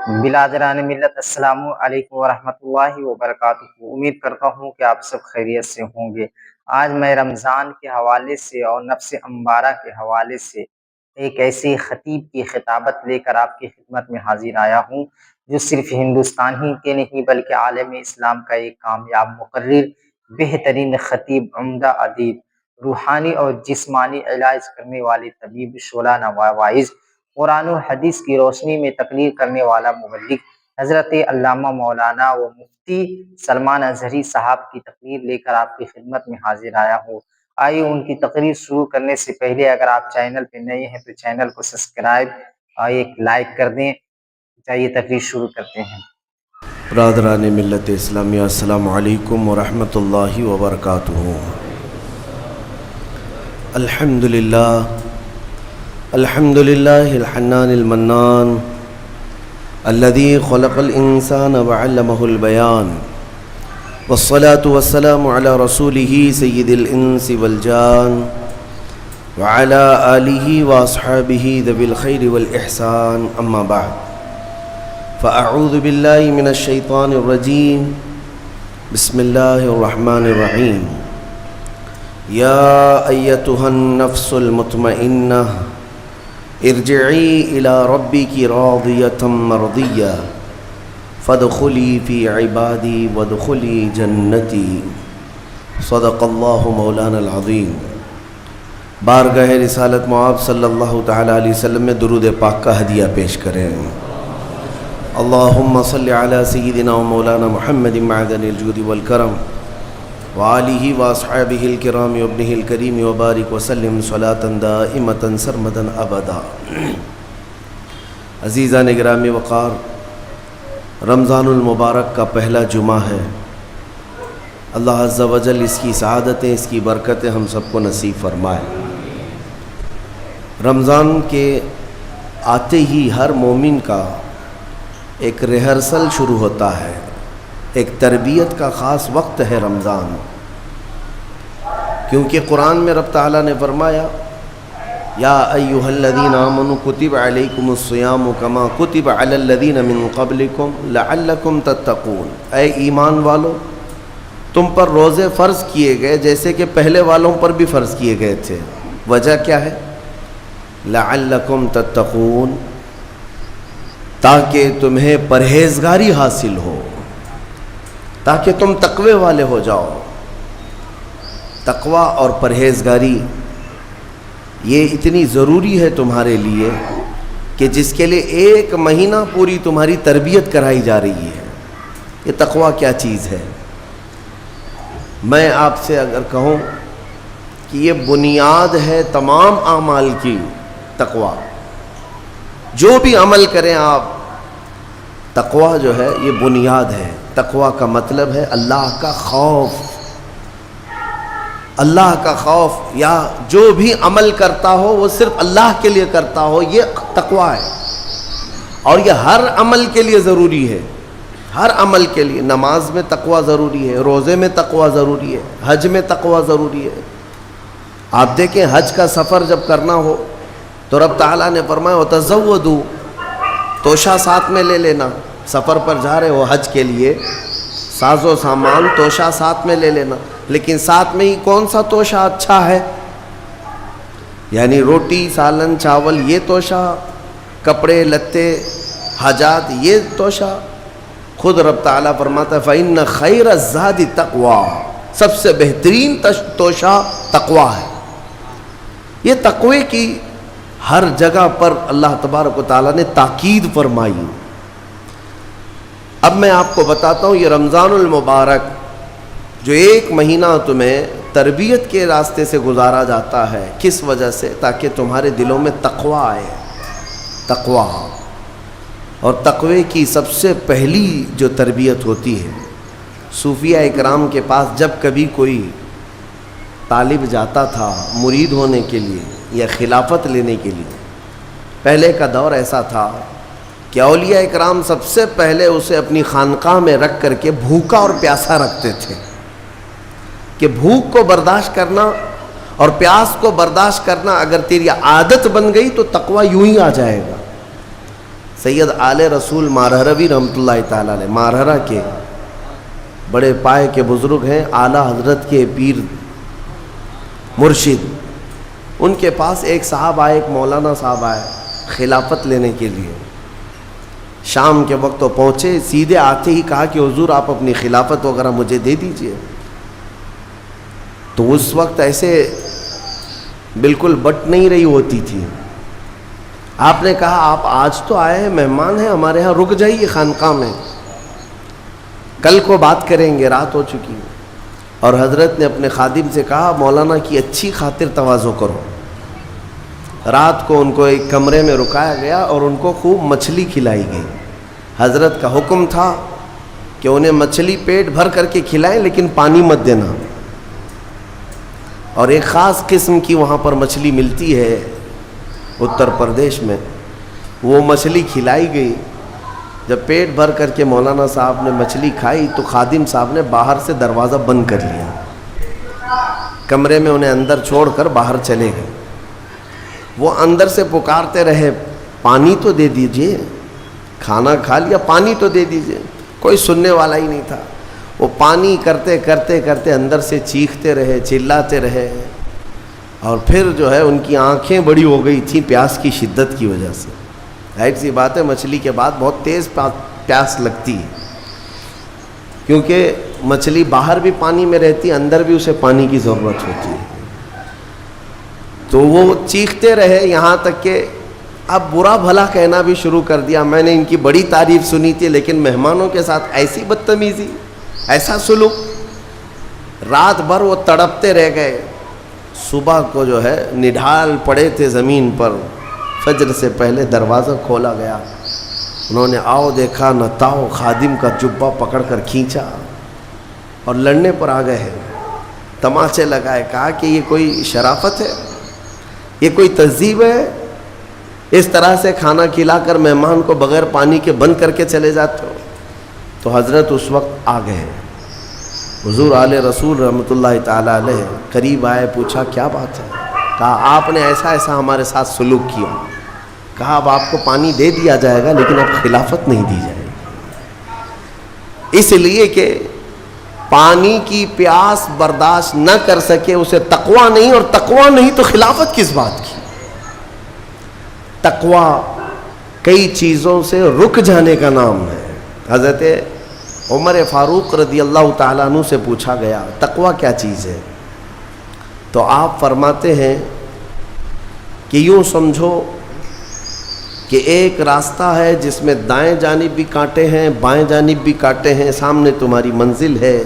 بلادران ملت السلام علیکم ورحمۃ اللہ وبرکاتہ۔ امید کرتا ہوں کہ آپ سب خیریت سے ہوں گے۔ آج میں رمضان کے حوالے سے اور نفس امبارہ کے حوالے سے ایک ایسی خطیب کی خطابت لے کر آپ کی خدمت میں حاضر آیا ہوں جو صرف ہندوستان ہی کے نہیں بلکہ عالم اسلام کا ایک کامیاب مقرر، بہترین خطیب، عمدہ ادیب، روحانی اور جسمانی علاج کرنے والے طبیب، شعلہ نوا واعظ، قرآن و حدیث کی روشنی میں تقریر کرنے والا مبلغ حضرت علامہ مولانا و مفتی سلمان اظہری صاحب کی تقریر لے کر آپ کی خدمت میں حاضر آیا ہوں۔ آئیے ان کی تقریر شروع کرنے سے پہلے اگر آپ چینل پہ نئے ہیں تو چینل کو سبسکرائب اور ایک لائک کر دیں۔ چلیے تقریر شروع کرتے ہیں۔ برادران ملت اسلامیہ، السلام علیکم ورحمۃ اللہ وبرکاتہ۔ الحمد للہ الحنان المنان الذي خلق الانسان وعلمه البيان، والصلاة والسلام على رسوله سید الانس والجان وعلى آلہ واصحابہ ذوی الخیر والاحسان، اما بعد فاعوذ باللہ من الشیطان الرجیم، بسم اللہ الرحمن الرحیم۔ یا ایتها النفس المطمئنہ ارجعی الی ربک راضیۃ مرضیہ فادخلی فی عبادی وادخلی جنتی، صدق اللہ مولانا العظیم۔ بارگاہ رسالت مآب صلی اللہ تعالی علیہ وسلم میں درود پاک کا ہدیہ پیش کریں۔ اللہم صلی علی سیدنا و مولانا محمد معدن الجود والکرم وآلہ واصحابہ الکرام وابنہ الکریم وبارک وسلم صلاة دائمة سرمدا ابدا۔ عزیزان گرامی وقار، رمضان المبارک کا پہلا جمعہ ہے۔ اللہ عز و جل اس کی سعادتیں، اس کی برکتیں ہم سب کو نصیب فرمائے۔ رمضان کے آتے ہی ہر مومن کا ایک ریہرسل شروع ہوتا ہے، ایک تربیت کا خاص وقت ہے رمضان، کیونکہ قرآن میں رب تعالیٰ نے فرمایا یا ایھا الذین آمنوا کتب علیکم الصیام کما کتب علی الذین من قبلکم لعلکم تتقون، اے ایمان والو تم پر روزے فرض کیے گئے جیسے کہ پہلے والوں پر بھی فرض کیے گئے تھے۔ وجہ کیا ہے؟ لعلکم تتقون، تاکہ تمہیں پرہیزگاری حاصل ہو، تاکہ تم تقوی والے ہو جاؤ۔ تقوی اور پرہیزگاری یہ اتنی ضروری ہے تمہارے لیے کہ جس کے لیے ایک مہینہ پوری تمہاری تربیت کرائی جا رہی ہے۔ یہ تقوی کیا چیز ہے؟ میں آپ سے اگر کہوں کہ یہ بنیاد ہے تمام اعمال کی، تقوی جو بھی عمل کریں آپ، تقوی جو ہے یہ بنیاد ہے۔ تقوی کا مطلب ہے اللہ کا خوف، اللہ کا خوف، یا جو بھی عمل کرتا ہو وہ صرف اللہ کے لیے کرتا ہو، یہ تقوی ہے۔ اور یہ ہر عمل کے لیے ضروری ہے، ہر عمل کے لیے۔ نماز میں تقوی ضروری ہے، روزے میں تقوی ضروری ہے، حج میں تقوی ضروری ہے۔ آپ دیکھیں حج کا سفر جب کرنا ہو تو رب تعالیٰ نے فرمایا وَتَزَوَّدُوا، توشہ ساتھ میں لے لینا۔ سفر پر جا رہے ہو حج کے لیے، ساز و سامان توشہ ساتھ میں لے لینا، لیکن ساتھ میں ہی کون سا توشہ اچھا ہے؟ یعنی روٹی، سالن، چاول یہ توشہ، کپڑے لتے، حاجات یہ توشہ؟ خود رب تعالیٰ فرماتا ہے فَإِنَّ خَيْرَ الزَّادِ تَقْوَىٰ، سب سے بہترین توشہ تقوی ہے۔ یہ تقوی کی ہر جگہ پر اللہ تبارک و تعالیٰ نے تاکید فرمائی۔ اب میں آپ کو بتاتا ہوں یہ رمضان المبارک جو ایک مہینہ تمہیں تربیت کے راستے سے گزارا جاتا ہے، کس وجہ سے؟ تاکہ تمہارے دلوں میں تقوی آئے، تقوی۔ اور تقوی کی سب سے پہلی جو تربیت ہوتی ہے، صوفیہ اکرام کے پاس جب کبھی کوئی طالب جاتا تھا مرید ہونے کے لیے یا خلافت لینے کے لیے، پہلے کا دور ایسا تھا کہ اولیاء اکرام سب سے پہلے اسے اپنی خانقاہ میں رکھ کر کے بھوکا اور پیاسا رکھتے تھے، کہ بھوک کو برداشت کرنا اور پیاس کو برداشت کرنا اگر تیری عادت بن گئی تو تقوی یوں ہی آ جائے گا۔ سید آل رسول مارہروی رحمۃ اللہ تعالیٰ علیہ مارہرہ کے بڑے پائے کے بزرگ ہیں، اعلیٰ حضرت کے پیر مرشد. ان کے پاس ایک صاحب آئے، ایک مولانا صاحب آئے خلافت لینے کے لیے. شام کے وقت وہ پہنچے، سیدھے آتے ہی کہا کہ حضور آپ اپنی خلافت وغیرہ مجھے دے دیجئے. تو اس وقت ایسے بالکل بٹ نہیں رہی ہوتی تھی. آپ نے کہا آپ آج تو آئے ہیں، مہمان ہیں ہمارے ہاں، رک جائیے خانقاہ میں، کل کو بات کریں گے، رات ہو چکی. اور حضرت نے اپنے خادم سے کہا مولانا کی اچھی خاطر تواضع کرو. رات کو ان کو ایک کمرے میں رکایا گیا اور ان کو خوب مچھلی کھلائی گئی. حضرت کا حکم تھا کہ انہیں مچھلی پیٹ بھر کر کے کھلائیں لیکن پانی مت دینا. اور ایک خاص قسم کی وہاں پر مچھلی ملتی ہے اتر پردیش میں، وہ مچھلی کھلائی گئی. جب پیٹ بھر کر کے مولانا صاحب نے مچھلی کھائی تو خادم صاحب نے باہر سے دروازہ بند کر لیا، کمرے میں انہیں اندر چھوڑ کر باہر چلے گئے. وہ اندر سے پکارتے رہے پانی تو دے دیجئے، کھانا کھا لیا پانی تو دے دیجئے. کوئی سننے والا ہی نہیں تھا. وہ پانی کرتے کرتے کرتے اندر سے چیختے رہے، چلاتے رہے. اور پھر جو ہے ان کی آنکھیں بڑی ہو گئی تھیں پیاس کی شدت کی وجہ سے. ظاہر سی بات ہے مچھلی کے بعد بہت تیز پیاس لگتی ہے، کیونکہ مچھلی باہر بھی پانی میں رہتی ہے، اندر بھی اسے پانی کی ضرورت ہوتی ہے. تو وہ چیختے رہے یہاں تک کہ اب برا بھلا کہنا بھی شروع کر دیا. میں نے ان کی بڑی تعریف سنی تھی لیکن مہمانوں کے ساتھ ایسی بدتمیزی، ایسا سلوک. رات بھر وہ تڑپتے رہ گئے. صبح کو جو ہے نڈھال پڑے تھے زمین پر. فجر سے پہلے دروازہ کھولا گیا. انہوں نے آؤ دیکھا نہ تاؤ، خادم کا جبہ پکڑ کر کھینچا اور لڑنے پر آ گئے ہیں. تماچے لگائے. کہا کہ یہ کوئی شرافت ہے، یہ کوئی تہذیب ہے؟ اس طرح سے کھانا کھلا کر مہمان کو بغیر پانی کے بند کر کے چلے جاتے ہو. تو حضرت اس وقت آ گئے. حضور آل رسول رحمۃ اللہ تعالیٰ علیہ قریب آئے، پوچھا کیا بات ہے؟ کہا آپ نے ایسا ایسا ہمارے ساتھ سلوک کیا. کہا اب آپ کو پانی دے دیا جائے گا لیکن اب خلافت نہیں دی جائے گی، اس لیے کہ پانی کی پیاس برداشت نہ کر سکے اسے تقویٰ نہیں، اور تقویٰ نہیں تو خلافت کس بات کی؟ تقویٰ کئی چیزوں سے رک جانے کا نام ہے. حضرت عمر فاروق رضی اللہ تعالیٰ عنہ سے پوچھا گیا تقویٰ کیا چیز ہے؟ تو آپ فرماتے ہیں کہ یوں سمجھو کہ ایک راستہ ہے جس میں دائیں جانب بھی کانٹے ہیں، بائیں جانب بھی کانٹے ہیں، سامنے تمہاری منزل ہے.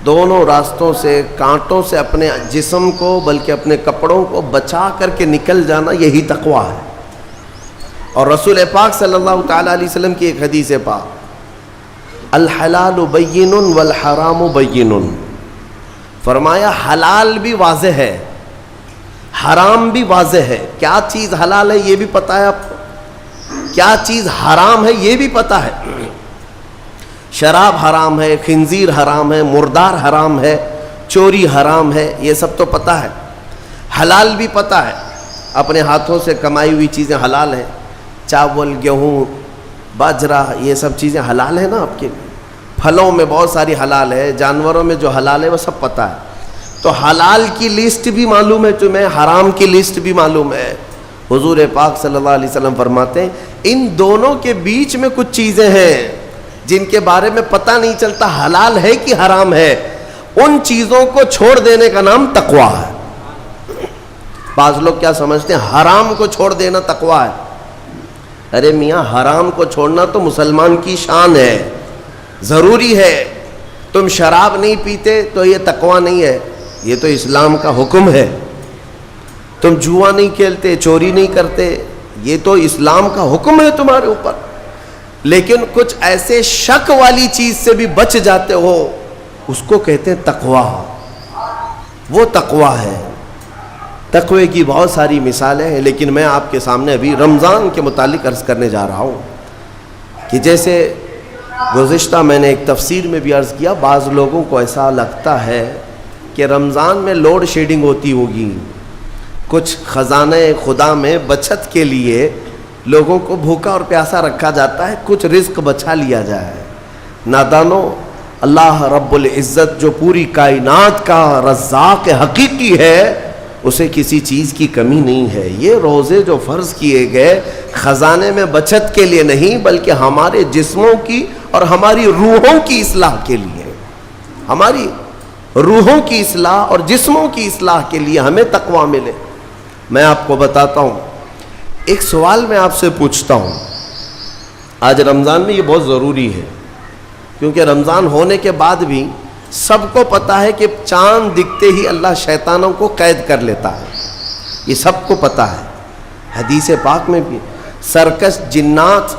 دونوں راستوں سے کانٹوں سے اپنے جسم کو بلکہ اپنے کپڑوں کو بچا کر کے نکل جانا، یہی تقویٰ ہے. اور رسول پاک صلی اللہ تعالیٰ علیہ وسلم کی ایک حدیث پاک، الحلال بین والحرام بین، فرمایا حلال بھی واضح ہے، حرام بھی واضح ہے. کیا چیز حلال ہے یہ بھی پتہ ہے آپ کو، کیا چیز حرام ہے یہ بھی پتہ ہے. شراب حرام ہے، خنزیر حرام ہے، مردار حرام ہے، چوری حرام ہے، یہ سب تو پتہ ہے. حلال بھی پتہ ہے، اپنے ہاتھوں سے کمائی ہوئی چیزیں حلال ہیں. چاول، گیہوں، باجرہ، یہ سب چیزیں حلال ہیں نا آپ کے لیے. پھلوں میں بہت ساری حلال ہے، جانوروں میں جو حلال ہے وہ سب پتہ ہے. تو حلال کی لسٹ بھی معلوم ہے تمہیں، حرام کی لسٹ بھی معلوم ہے. حضور پاک صلی اللہ علیہ وسلم فرماتے ہیں ان دونوں کے بیچ میں کچھ چیزیں ہیں جن کے بارے میں پتہ نہیں چلتا حلال ہے کہ حرام ہے. ان چیزوں کو چھوڑ دینے کا نام تقویٰ ہے. بعض لوگ کیا سمجھتے ہیں حرام کو چھوڑ دینا تقویٰ ہے. ارے میاں حرام کو چھوڑنا تو مسلمان کی شان ہے، ضروری ہے. تم شراب نہیں پیتے تو یہ تقویٰ نہیں ہے، یہ تو اسلام کا حکم ہے. تم جوا نہیں کھیلتے، چوری نہیں کرتے، یہ تو اسلام کا حکم ہے تمہارے اوپر. لیکن کچھ ایسے شک والی چیز سے بھی بچ جاتے ہو، اس کو کہتے ہیں تقویٰ. وہ تقویٰ ہے. تقوی کی بہت ساری مثالیں ہیں، لیکن میں آپ کے سامنے ابھی رمضان کے متعلق عرض کرنے جا رہا ہوں کہ جیسے گزشتہ میں نے ایک تفسیر میں بھی عرض کیا، بعض لوگوں کو ایسا لگتا ہے کہ رمضان میں لوڈ شیڈنگ ہوتی ہوگی. کچھ خزانہ خدا میں بچت کے لیے لوگوں کو بھوکا اور پیاسا رکھا جاتا ہے, کچھ رزق بچا لیا جائے. نادانو, اللہ رب العزت جو پوری کائنات کا رزاق حقیقی ہے, اسے کسی چیز کی کمی نہیں ہے. یہ روزے جو فرض کیے گئے خزانے میں بچت کے لیے نہیں, بلکہ ہمارے جسموں کی اور ہماری روحوں کی اصلاح کے لیے. ہماری روحوں کی اصلاح اور جسموں کی اصلاح کے لیے ہمیں تقویٰ ملے. میں آپ کو بتاتا ہوں, ایک سوال میں آپ سے پوچھتا ہوں. آج رمضان میں یہ بہت ضروری ہے, کیونکہ رمضان ہونے کے بعد بھی سب کو پتا ہے کہ چاند دکھتے ہی اللہ شیطانوں کو قید کر لیتا ہے. یہ سب کو پتا ہے. حدیث پاک میں بھی سرکش جنات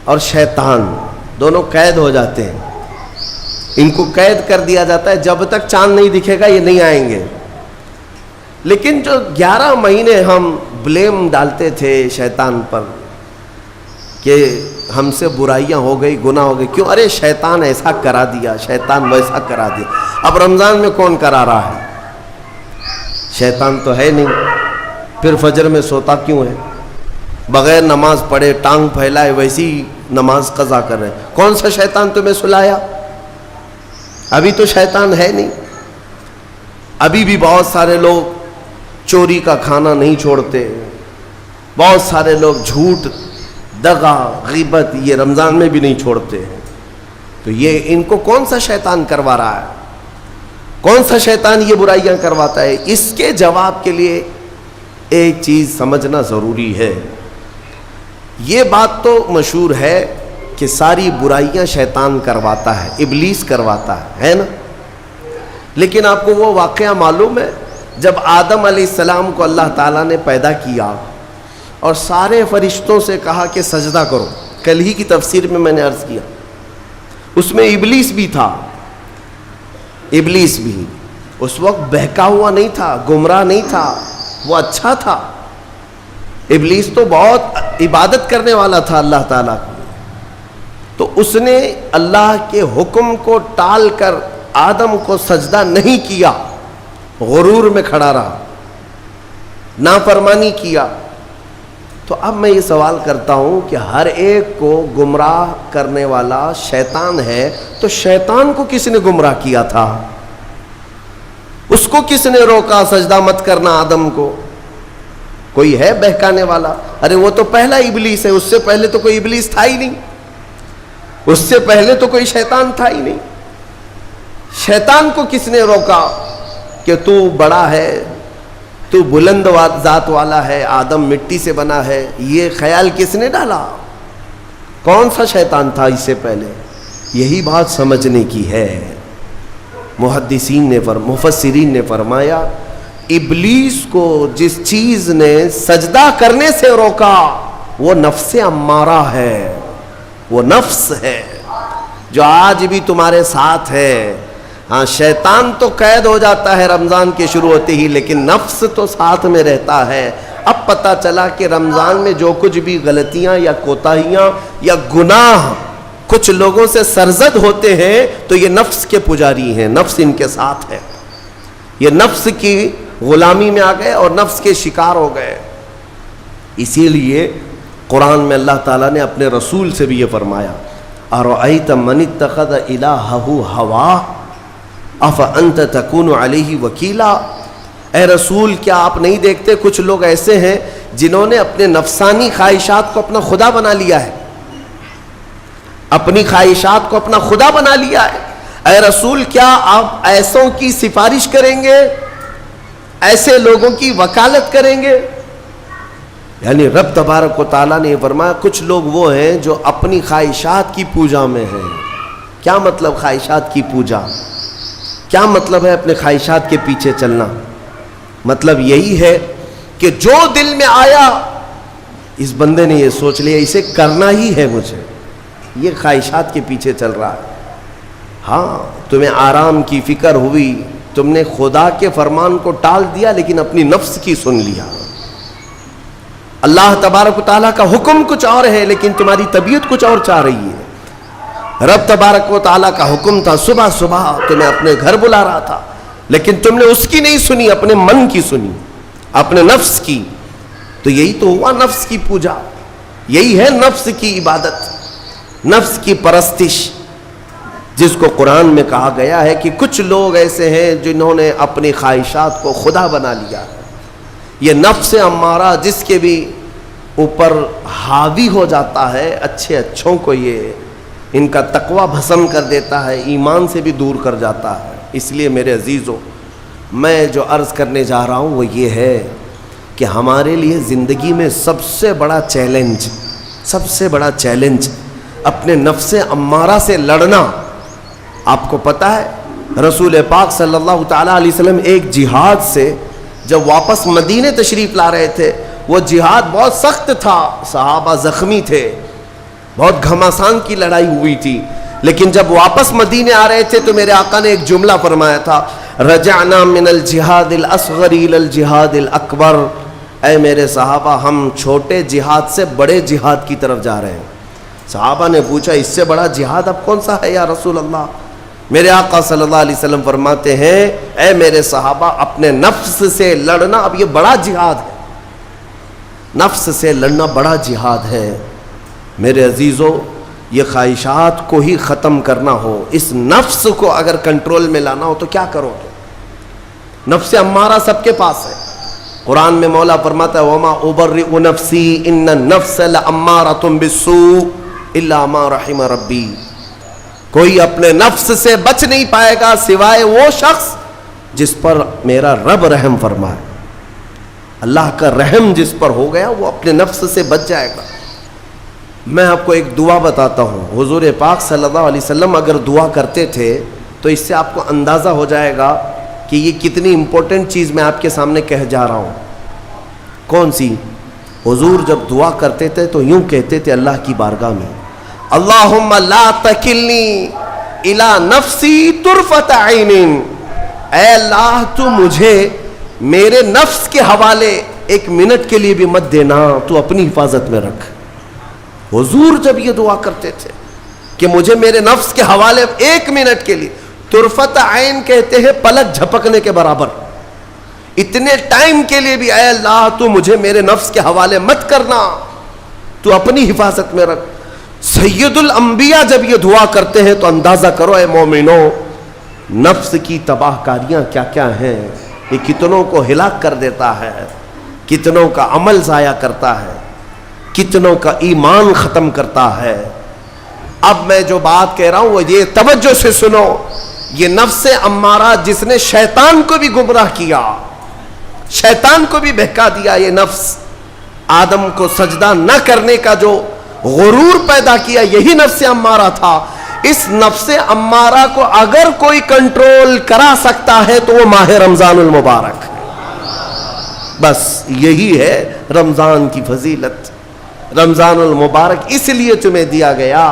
اور شیطان دونوں قید ہو جاتے ہیں. ان کو قید کر دیا جاتا ہے, جب تک چاند نہیں دکھے گا یہ نہیں آئیں گے. لیکن جو 11 مہینے ہم بلیم ڈالتے تھے شیطان پر کہ ہم سے برائیاں ہو گئی, گناہ ہو گئی, کیوں؟ ارے شیطان ایسا کرا دیا, شیطان ویسا کرا دیا. اب رمضان میں کون کرا رہا ہے؟ شیطان تو ہے نہیں. پھر فجر میں سوتا کیوں ہے؟ بغیر نماز پڑھے ٹانگ پھیلائے ویسی نماز قضا کر رہے. کون سا شیطان تمہیں سلایا؟ ابھی تو شیطان ہے نہیں. ابھی بھی بہت سارے لوگ چوری کا کھانا نہیں چھوڑتے, بہت سارے لوگ جھوٹ, دغا, غیبت یہ رمضان میں بھی نہیں چھوڑتے ہیں. تو یہ ان کو کون سا شیطان کروا رہا ہے؟ کون سا شیطان یہ برائیاں کرواتا ہے؟ اس کے جواب کے لیے ایک چیز سمجھنا ضروری ہے. یہ بات تو مشہور ہے کہ ساری برائیاں شیطان کرواتا ہے, ابلیس کرواتا ہے نا. لیکن آپ کو وہ واقعہ معلوم ہے جب آدم علیہ السلام کو اللہ تعالیٰ نے پیدا کیا اور سارے فرشتوں سے کہا کہ سجدہ کرو. کل ہی کی تفسیر میں نے عرض کیا, اس میں ابلیس بھی تھا. ابلیس بھی اس وقت بہکا ہوا نہیں تھا, گمراہ نہیں تھا, وہ اچھا تھا. ابلیس تو بہت عبادت کرنے والا تھا اللہ تعالیٰ کی. تو اس نے اللہ کے حکم کو ٹال کر آدم کو سجدہ نہیں کیا, غرور میں کھڑا رہا, نافرمانی کیا. تو اب میں یہ سوال کرتا ہوں کہ ہر ایک کو گمراہ کرنے والا شیطان ہے, تو شیطان کو کس نے گمراہ کیا تھا؟ اس کو کس نے روکا سجدہ مت کرنا آدم کو؟ کوئی ہے بہکانے والا؟ ارے وہ تو پہلا ابلیس ہے, اس سے پہلے تو کوئی ابلیس تھا ہی نہیں, اس سے پہلے تو کوئی شیطان تھا ہی نہیں. شیطان کو کس نے روکا کہ تو بڑا ہے, تو بلند ذات والا ہے, آدم مٹی سے بنا ہے؟ یہ خیال کس نے ڈالا؟ کون سا شیطان تھا اس سے پہلے؟ یہی بات سمجھنے کی ہے. محدثین نے مفسرین نے فرمایا ابلیس کو جس چیز نے سجدہ کرنے سے روکا وہ نفس امارہ ہے, وہ نفس ہے جو آج بھی تمہارے ساتھ ہے. ہاں شیطان تو قید ہو جاتا ہے رمضان کے شروع ہوتے ہی, لیکن نفس تو ساتھ میں رہتا ہے. اب پتہ چلا کہ رمضان میں جو کچھ بھی غلطیاں یا کوتاہیاں یا گناہ کچھ لوگوں سے سرزد ہوتے ہیں تو یہ نفس کے پجاری ہیں, نفس ان کے ساتھ ہے. یہ نفس کی غلامی میں آ گئے اور نفس کے شکار ہو گئے. اسی لیے قرآن میں اللہ تعالیٰ نے اپنے رسول سے بھی یہ فرمایا, ارأیت من اتخذ الہہ ہواہ افانت تکون علیہ وکیلا. اے رسول کیا آپ نہیں دیکھتے کچھ لوگ ایسے ہیں جنہوں نے اپنے نفسانی خواہشات کو اپنا خدا بنا لیا ہے, اپنی خواہشات کو اپنا خدا بنا لیا ہے. اے رسول کیا آپ ایسوں کی سفارش کریں گے, ایسے لوگوں کی وکالت کریں گے؟ یعنی رب تبارک و تعالیٰ نے یہ فرمایا کچھ لوگ وہ ہیں جو اپنی خواہشات کی پوجا میں ہیں. کیا مطلب خواہشات کی پوجا؟ کیا مطلب ہے اپنے خواہشات کے پیچھے چلنا؟ مطلب یہی ہے کہ جو دل میں آیا اس بندے نے یہ سوچ لیا اسے کرنا ہی ہے مجھے, یہ خواہشات کے پیچھے چل رہا ہے. ہاں تمہیں آرام کی فکر ہوئی, تم نے خدا کے فرمان کو ٹال دیا لیکن اپنی نفس کی سن لیا. اللہ تبارک و تعالیٰ کا حکم کچھ اور ہے لیکن تمہاری طبیعت کچھ اور چاہ رہی ہے. رب تبارک و تعالیٰ کا حکم تھا صبح صبح تمہیں اپنے گھر بلا رہا تھا, لیکن تم نے اس کی نہیں سنی, اپنے من کی سنی, اپنے نفس کی. تو یہی تو ہوا نفس کی پوجا. یہی ہے نفس کی عبادت، نفس کی پرستش، جس کو قرآن میں کہا گیا ہے کہ کچھ لوگ ایسے ہیں جنہوں نے اپنی خواہشات کو خدا بنا لیا۔ یہ نفس امارہ جس کے بھی اوپر حاوی ہو جاتا ہے، اچھے اچھوں کو یہ ان کا تقوی بھسم کر دیتا ہے، ایمان سے بھی دور کر جاتا ہے۔ اس لیے میرے عزیزو، میں جو عرض کرنے جا رہا ہوں وہ یہ ہے کہ ہمارے لیے زندگی میں سب سے بڑا چیلنج اپنے نفس امارہ سے لڑنا۔ آپ کو پتہ ہے رسول پاک صلی اللہ تعالیٰ علیہ وسلم ایک جہاد سے جب واپس مدینے تشریف لا رہے تھے، وہ جہاد بہت سخت تھا، صحابہ زخمی تھے، بہت گھماسان کی لڑائی ہوئی تھی، لیکن جب واپس مدینے آ رہے تھے تو میرے آقا نے ایک جملہ فرمایا تھا، رجعنا من الجہاد الاصغر الى الجہاد الاکبر۔ اے میرے صحابہ، ہم چھوٹے جہاد سے بڑے جہاد کی طرف جا رہے ہیں۔ صحابہ نے پوچھا اس سے بڑا جہاد اب کون سا ہے یا رسول اللہ؟ میرے آقا صلی اللہ علیہ وسلم فرماتے ہیں، اے میرے صحابہ، اپنے نفس سے لڑنا اب یہ بڑا جہاد ہے، نفس سے لڑنا بڑا جہاد ہے۔ میرے عزیزو، یہ خواہشات کو ہی ختم کرنا ہو، اس نفس کو اگر کنٹرول میں لانا ہو تو کیا کرو گے؟ نفس امارہ سب کے پاس ہے۔ قرآن میں مولا فرماتا ہے وَمَا أُبَرِّئُ نَفْسِي إِنَّ النَّفْسَ لَأَمَّارَةٌ بِالسُّوءِ إِلَّا مَا رَحِمَ رَبِّي۔ کوئی اپنے نفس سے بچ نہیں پائے گا سوائے وہ شخص جس پر میرا رب رحم فرمائے۔ اللہ کا رحم جس پر ہو گیا وہ اپنے نفس سے بچ جائے گا۔ میں آپ کو ایک دعا بتاتا ہوں، حضور پاک صلی اللہ علیہ وسلم اگر دعا کرتے تھے تو اس سے آپ کو اندازہ ہو جائے گا کہ یہ کتنی امپورٹنٹ چیز میں آپ کے سامنے کہہ جا رہا ہوں۔ کون سی؟ حضور جب دعا کرتے تھے تو یوں کہتے تھے اللہ کی بارگاہ میں، اللہم لا تکلنی الی نفسی طرفۃ عین۔ اے اللہ تو مجھے میرے نفس کے حوالے ایک منٹ کے لیے بھی مت دینا، تو اپنی حفاظت میں رکھ۔ حضور جب یہ دعا کرتے تھے کہ مجھے میرے نفس کے حوالے ایک منٹ کے لیے، طرفۃ عین کہتے ہیں پلک جھپکنے کے برابر، اتنے ٹائم کے لیے بھی اے اللہ تو مجھے میرے نفس کے حوالے مت کرنا، تو اپنی حفاظت میں رکھ۔ سید الانبیاء جب یہ دعا کرتے ہیں تو اندازہ کرو اے مومنو، نفس کی تباہ کاریاں کیا کیا ہیں، یہ کتنوں کو ہلاک کر دیتا ہے، کتنوں کا عمل ضائع کرتا ہے، کتنوں کا ایمان ختم کرتا ہے۔ اب میں جو بات کہہ رہا ہوں وہ یہ توجہ سے سنو، یہ نفس امارہ جس نے شیطان کو بھی گمراہ کیا، شیطان کو بھی بہکا دیا، یہ نفس آدم کو سجدہ نہ کرنے کا جو غرور پیدا کیا، یہی نفس امارہ تھا۔ اس نفس امارہ کو اگر کوئی کنٹرول کرا سکتا ہے تو وہ ماہ رمضان المبارک، بس یہی ہے رمضان کی فضیلت۔ رمضان المبارک اس لیے تمہیں دیا گیا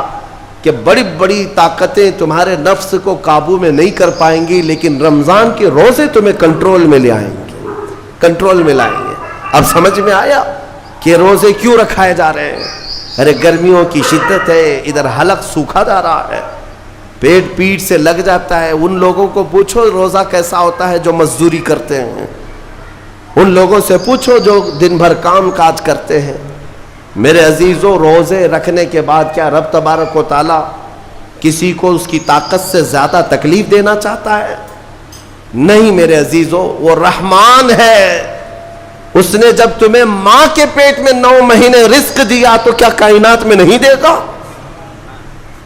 کہ بڑی بڑی طاقتیں تمہارے نفس کو قابو میں نہیں کر پائیں گی، لیکن رمضان کے روزے تمہیں کنٹرول میں لے آئیں گے، کنٹرول میں لائیں گے۔ اب سمجھ میں آیا کہ روزے کیوں رکھائے جا رہے ہیں؟ ارے گرمیوں کی شدت ہے، ادھر حلق سوکھا جا رہا ہے، پیٹ پیٹ سے لگ جاتا ہے۔ ان لوگوں کو پوچھو روزہ کیسا ہوتا ہے جو مزدوری کرتے ہیں، ان لوگوں سے پوچھو جو دن بھر کام کاج کرتے ہیں۔ میرے عزیزو، روزے رکھنے کے بعد کیا رب تبارک و تعالیٰ کسی کو اس کی طاقت سے زیادہ تکلیف دینا چاہتا ہے؟ نہیں میرے عزیزو، وہ رحمان ہے۔ اس نے جب تمہیں ماں کے پیٹ میں 9 مہینے رزق دیا تو کیا کائنات میں نہیں دے گا؟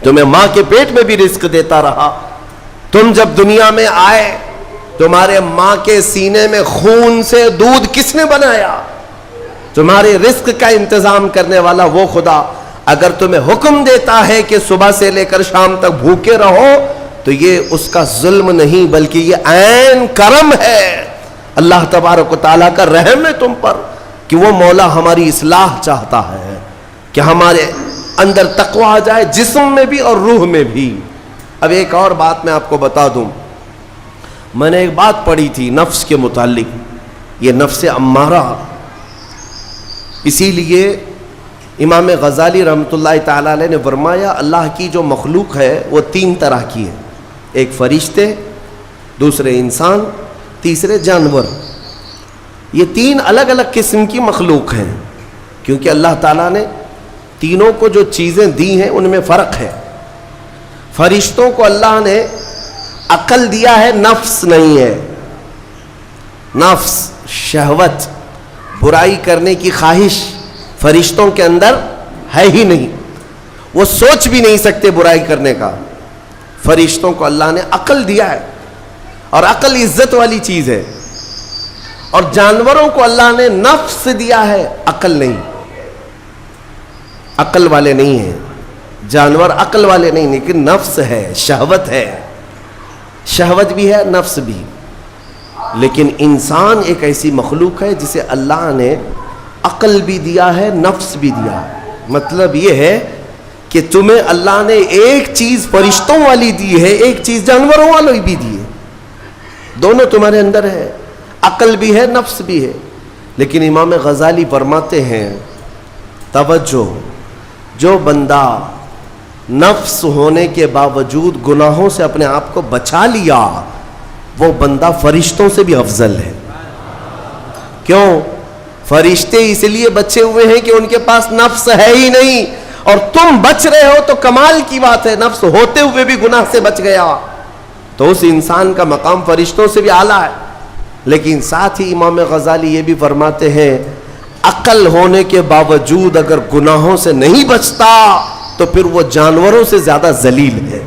تمہیں ماں کے پیٹ میں بھی رزق دیتا رہا۔ تم جب دنیا میں آئے، تمہارے ماں کے سینے میں خون سے دودھ کس نے بنایا؟ تمہارے رزق کا انتظام کرنے والا وہ خدا اگر تمہیں حکم دیتا ہے کہ صبح سے لے کر شام تک بھوکے رہو تو یہ اس کا ظلم نہیں بلکہ یہ عین کرم ہے، اللہ تبارک و تعالیٰ کا رحم ہے تم پر کہ وہ مولا ہماری اصلاح چاہتا ہے کہ ہمارے اندر تقوی آ جائے، جسم میں بھی اور روح میں بھی۔ اب ایک اور بات میں آپ کو بتا دوں، میں نے ایک بات پڑھی تھی نفس کے متعلق، یہ نفس امارہ، اسی لیے امام غزالی رحمۃ اللہ تعالیٰ علیہ نے فرمایا اللہ کی جو مخلوق ہے وہ 3 طرح کی ہے، ایک فرشتے، دوسرے انسان، تیسرے جانور۔ یہ 3 الگ الگ قسم کی مخلوق ہیں، کیونکہ اللہ تعالیٰ نے تینوں کو جو چیزیں دی ہیں ان میں فرق ہے. فرشتوں کو اللہ نے عقل دیا ہے، نفس نہیں ہے. نفس، شہوت، برائی کرنے کی خواہش فرشتوں کے اندر ہے ہی نہیں، وہ سوچ بھی نہیں سکتے برائی کرنے کا. فرشتوں کو اللہ نے عقل دیا ہے، اور عقل عزت والی چیز ہے. اور جانوروں کو اللہ نے نفس دیا ہے، عقل نہیں. عقل والے نہیں ہیں جانور، عقل والے نہیں، لیکن نفس ہے، شہوت ہے. شہوت بھی ہے، نفس بھی. لیکن انسان ایک ایسی مخلوق ہے جسے اللہ نے عقل بھی دیا ہے، نفس بھی دیا ہے. مطلب یہ ہے کہ تمہیں اللہ نے ایک چیز فرشتوں والی دی ہے، ایک چیز جانوروں والی بھی دی ہے. دونوں تمہارے اندر ہے، عقل بھی ہے، نفس بھی ہے. لیکن امام غزالی فرماتے ہیں توجہ، جو بندہ نفس ہونے کے باوجود گناہوں سے اپنے آپ کو بچا لیا، وہ بندہ فرشتوں سے بھی افضل ہے. کیوں؟ فرشتے اس لیے بچے ہوئے ہیں کہ ان کے پاس نفس ہے ہی نہیں، اور تم بچ رہے ہو تو کمال کی بات ہے. نفس ہوتے ہوئے بھی گناہ سے بچ گیا تو اس انسان کا مقام فرشتوں سے بھی اعلیٰ ہے. لیکن ساتھ ہی امام غزالی یہ بھی فرماتے ہیں عقل ہونے کے باوجود اگر گناہوں سے نہیں بچتا تو پھر وہ جانوروں سے زیادہ ذلیل ہے،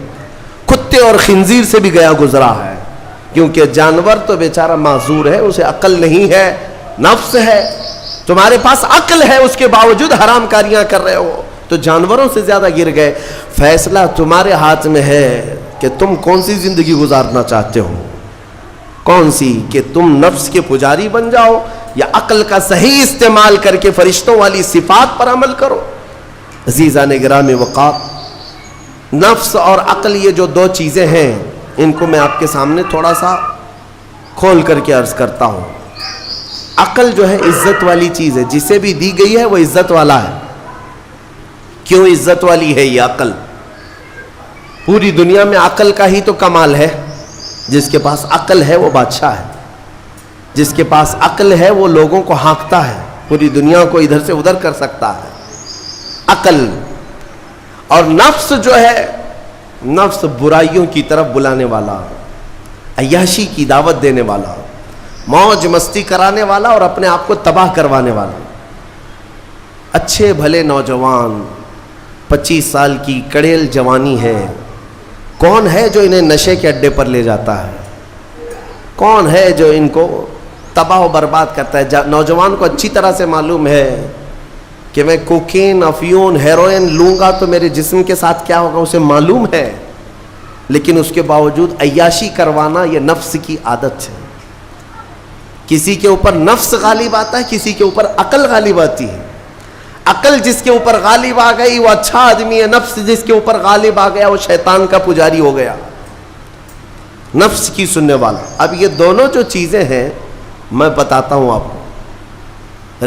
کتے اور خنزیر سے بھی گیا گزرا ہے. کیونکہ جانور تو بیچارہ معذور ہے، اسے عقل نہیں ہے، نفس ہے. تمہارے پاس عقل ہے، اس کے باوجود حرام کاریاں کر رہے ہو تو جانوروں سے زیادہ گر گئے. فیصلہ تمہارے ہاتھ میں ہے کہ تم کون سی زندگی گزارنا چاہتے ہو. کون سی؟ کہ تم نفس کے پجاری بن جاؤ یا عقل کا صحیح استعمال کر کے فرشتوں والی صفات پر عمل کرو. عزیزان گرامی وقار، نفس اور عقل یہ جو دو چیزیں ہیں ان کو میں آپ کے سامنے تھوڑا سا کھول کر کے عرض کرتا ہوں. عقل جو ہے عزت والی چیز ہے، جسے بھی دی گئی ہے وہ عزت والا ہے. کیوں عزت والی ہے یہ عقل؟ پوری دنیا میں عقل کا ہی تو کمال ہے. جس کے پاس عقل ہے وہ بادشاہ ہے، جس کے پاس عقل ہے وہ لوگوں کو ہانکتا ہے، پوری دنیا کو ادھر سے ادھر کر سکتا ہے. عقل. اور نفس جو ہے، نفس برائیوں کی طرف بلانے والا، عیاشی کی دعوت دینے والا، موج مستی کرانے والا اور اپنے آپ کو تباہ کروانے والا. اچھے بھلے نوجوان 25 سال کی کڑیل جوانی ہے، کون ہے جو انہیں نشے کے اڈے پر لے جاتا ہے؟ کون ہے جو ان کو تباہ و برباد کرتا ہے؟ نوجوان کو اچھی طرح سے معلوم ہے کہ میں کوکین، افیون، ہیروئن لوں گا تو میرے جسم کے ساتھ کیا ہوگا، اسے معلوم ہے. لیکن اس کے باوجود عیاشی کروانا یہ نفس کی عادت ہے. کسی کے اوپر نفس غالب آتا ہے، کسی کے اوپر عقل غالب آتی ہے. عقل جس کے اوپر غالب آ گئی وہ اچھا آدمی ہے، نفس جس کے اوپر غالب آ گیا وہ شیطان کا پجاری ہو گیا، نفس کی سننے والا. اب یہ دونوں جو چیزیں ہیں میں بتاتا ہوں آپ کو.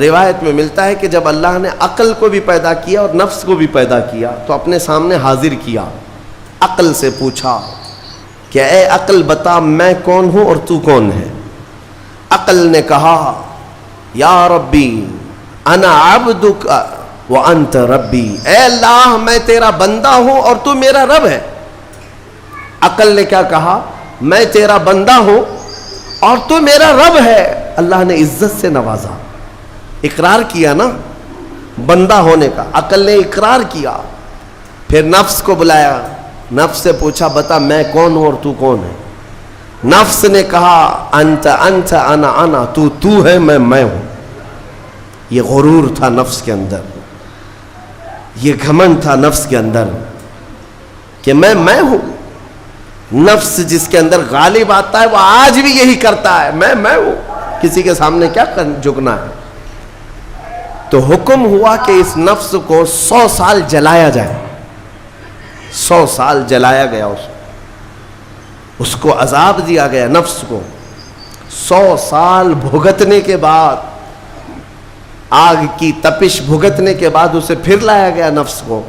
روایت میں ملتا ہے کہ جب اللہ نے عقل کو بھی پیدا کیا اور نفس کو بھی پیدا کیا تو اپنے سامنے حاضر کیا. عقل سے پوچھا کہ اے عقل بتا میں کون ہوں اور تو کون ہے؟ عقل نے کہا یا ربی انا عبدک وانت ربی، اے اللہ میں تیرا بندہ ہوں اور تو میرا رب ہے. عقل نے کیا کہا؟ میں تیرا بندہ ہوں اور تو میرا رب ہے. اللہ نے عزت سے نوازا، اقرار کیا نا بندہ ہونے کا. عقل نے اقرار کیا. پھر نفس کو بلایا، نفس سے پوچھا بتا میں کون ہوں اور تو کون ہے؟ نفس نے کہا انت انت انا انا، تو ہے میں ہوں. یہ غرور تھا نفس کے اندر، یہ گھمنڈ تھا نفس کے اندر کہ میں ہوں. نفس جس کے اندر غالب آتا ہے وہ آج بھی یہی کرتا ہے، میں ہوں. کسی کے سامنے کیا جھکنا ہے؟ تو حکم ہوا کہ اس نفس کو 100 سال جلایا جائے. 100 سال جلایا گیا، اس کو عذاب دیا گیا نفس کو. 100 سال بھگتنے کے بعد، آگ کی تپش بھگتنے کے بعد اسے پھر لایا گیا نفس کو.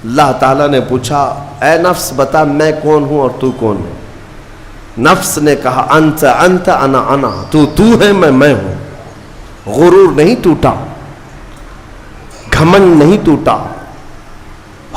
اللہ تعالیٰ نے پوچھا اے نفس بتا میں کون ہوں اور تو کون ہے؟ نفس نے کہا انت انت انا انا، تو ہے میں ہوں. غرور نہیں ٹوٹا، گھمنڈ نہیں ٹوٹا،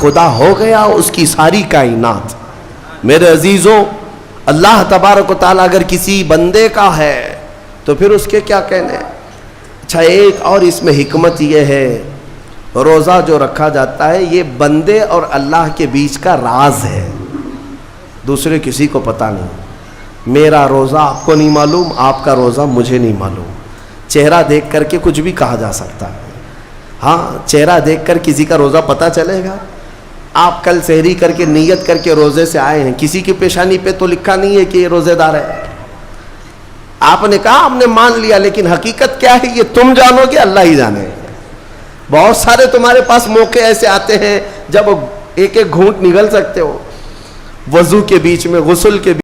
خدا ہو گیا اس کی ساری کائنات. میرے عزیزوں، اللہ تبارک و تعالیٰ اگر کسی بندے کا ہے تو پھر اس کے کیا کہنے. اچھا، ایک اور اس میں حکمت یہ ہے، روزہ جو رکھا جاتا ہے یہ بندے اور اللہ کے بیچ کا راز ہے، دوسرے کسی کو پتہ نہیں. میرا روزہ آپ کو نہیں معلوم، آپ کا روزہ مجھے نہیں معلوم. چہرہ دیکھ کر کے کچھ بھی کہا جا سکتا ہے. ہاں، چہرہ دیکھ کر کسی کا روزہ پتہ چلے گا. آپ کل سحری کر کے نیت کر کے روزے سے آئے ہیں، کسی کی پیشانی پہ تو لکھا نہیں ہے کہ یہ روزے دار ہے. آپ نے کہا آپ نے مان لیا، لیکن حقیقت کیا ہے یہ تم جانو گے، اللہ ہی جانے. بہت سارے تمہارے پاس موقع ایسے آتے ہیں جب ایک ایک گھونٹ نگل سکتے ہو، وضو کے بیچ میں، غسل کے بیچ